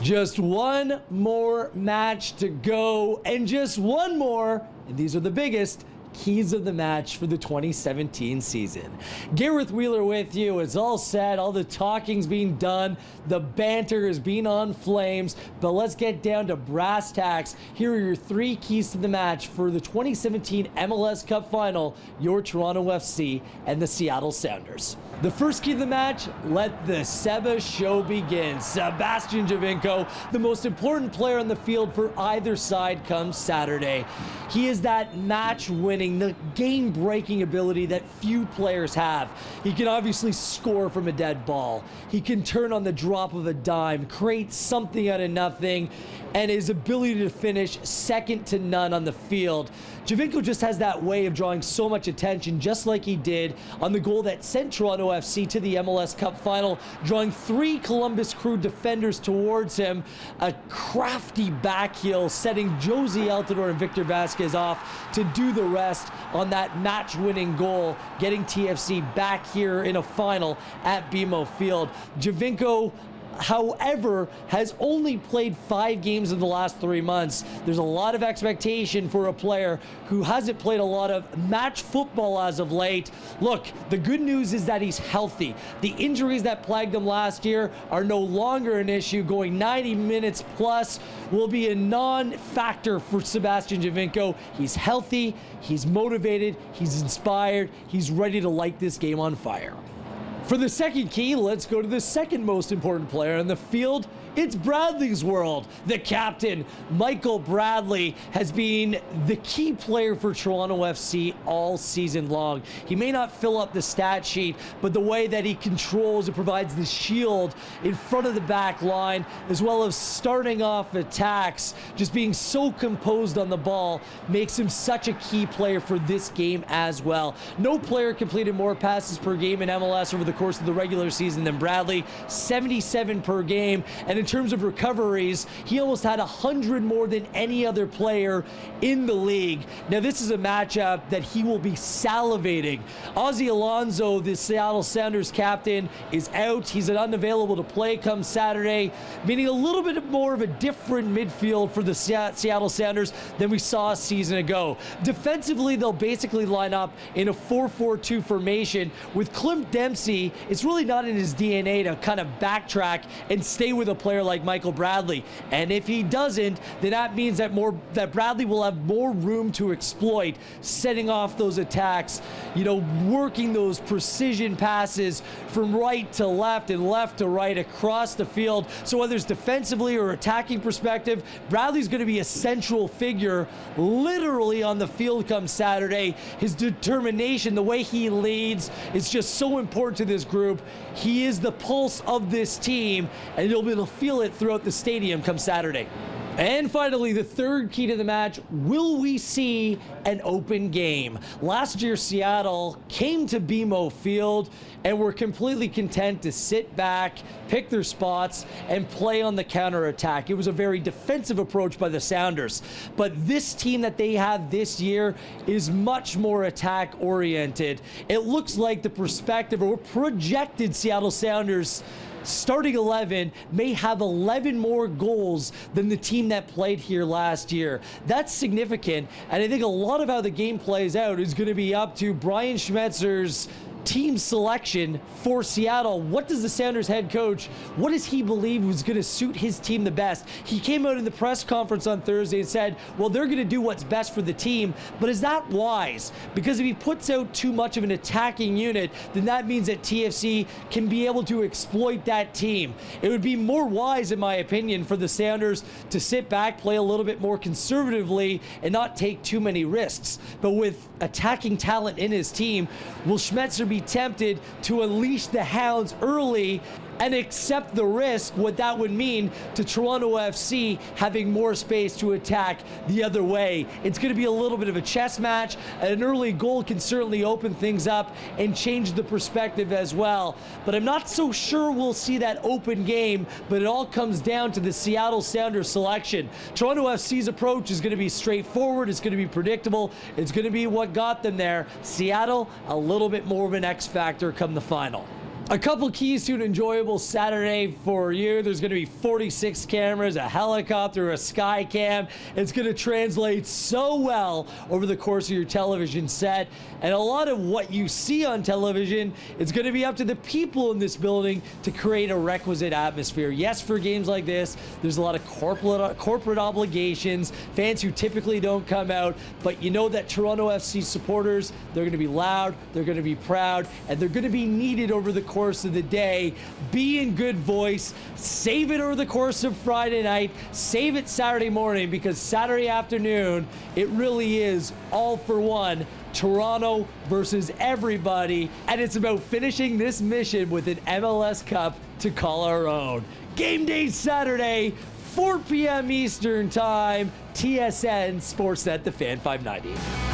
Just one more match to go, and just one more, and these are the biggest keys of the match for the 2017 season. Gareth Wheeler with you. It's all set, all the talking's being done, the banter is being on flames, but let's get down to brass tacks. Here are your three keys to the match for the 2017 MLS Cup final, your Toronto FC and the Seattle Sounders. The first key of the match, let the Seba show begin. Sebastian Giovinco, the most important player on the field for either side come Saturday. He is that match-winning, the game-breaking ability that few players have. He can obviously score from a dead ball. He can turn on the drop of a dime, create something out of nothing, and his ability to finish second to none on the field. Giovinco just has that way of drawing so much attention, just like he did on the goal that sent Toronto FC to the MLS Cup final, drawing three Columbus Crew defenders towards him. A crafty back heel, setting Josie Altidore and Victor Vasquez off to do the rest on that match-winning goal, getting TFC back here in a final at BMO Field. Giovinco, however, has only played 5 games in the last 3 months. There's a lot of expectation for a player who hasn't played a lot of match football as of late. Look, the good news is that he's healthy. The injuries that plagued him last year are no longer an issue. Going 90 minutes plus will be a non-factor for Sebastian Giovinco. He's healthy, he's motivated, he's inspired, he's ready to light this game on fire. For the second key, let's go to the second most important player on the field. It's Bradley's world. The captain, Michael Bradley, has been the key player for Toronto FC all season long. He may not fill up the stat sheet, but the way that he controls and provides the shield in front of the back line, as well as starting off attacks, just being so composed on the ball, makes him such a key player for this game as well. No player completed more passes per game in MLS over the course of the regular season than Bradley, 77 per game, and in terms of recoveries, he almost had 100 more than any other player in the league. Now, this is a matchup that he will be salivating. Ozzie Alonso, the Seattle Sounders captain, is out. He's unavailable to play come Saturday, meaning a little bit more of a different midfield for the Seattle Sounders than we saw a season ago. Defensively, they'll basically line up in a 4-4-2 formation with Clint Dempsey. It's really not in his DNA to kind of backtrack and stay with a player like Michael Bradley, and if he doesn't, then that means that Bradley will have more room to exploit, setting off those attacks, working those precision passes from right to left and left to right across the field. So whether it's defensively or attacking perspective, Bradley's going to be a central figure literally on the field come Saturday. His determination, the way he leads, is just so important to this group. He is the pulse of this team, and you'll be able to feel it throughout the stadium come Saturday. And finally, the third key to the match, will we see an open game? Last year, Seattle came to BMO Field and were completely content to sit back, pick their spots, and play on the counterattack. It was a very defensive approach by the Sounders. But this team that they have this year is much more attack-oriented. It looks like the perspective or projected Seattle Sounders starting 11 may have 11 more goals than the team that played here last year. That's significant, and I think a lot of how the game plays out is going to be up to Brian Schmetzer's team selection for Seattle. What does the Sounders head coach, what does he believe was going to suit his team the best? He came out in the press conference on Thursday and said, well, they're going to do what's best for the team, but is that wise? Because if he puts out too much of an attacking unit, then that means that TFC can be able to exploit that team. It would be more wise, in my opinion, for the Sounders to sit back, play a little bit more conservatively, and not take too many risks. But with attacking talent in his team, will Schmetzer be tempted to unleash the hounds early and accept the risk, what that would mean to Toronto FC having more space to attack the other way? It's going to be a little bit of a chess match, and an early goal can certainly open things up and change the perspective as well. But I'm not so sure we'll see that open game, but it all comes down to the Seattle Sounders selection. Toronto FC's approach is going to be straightforward, it's going to be predictable, it's going to be what got them there. Seattle, a little bit more of an X factor come the final. A couple keys to an enjoyable Saturday for you. There's going to be 46 cameras, a helicopter, a sky cam. It's going to translate so well over the course of your television set. And a lot of what you see on television, it's going to be up to the people in this building to create a requisite atmosphere. Yes, for games like this, there's a lot of corporate obligations, fans who typically don't come out, but you know that Toronto FC supporters, they're going to be loud, they're going to be proud, and they're going to be needed over the course of the day. Be in good voice, save it over the course of Friday night, save it Saturday morning, because Saturday afternoon, it really is all for one. Toronto versus everybody, and it's about finishing this mission with an MLS Cup to call our own. Game day Saturday, 4 p.m. Eastern Time, TSN Sportsnet, the Fan 590.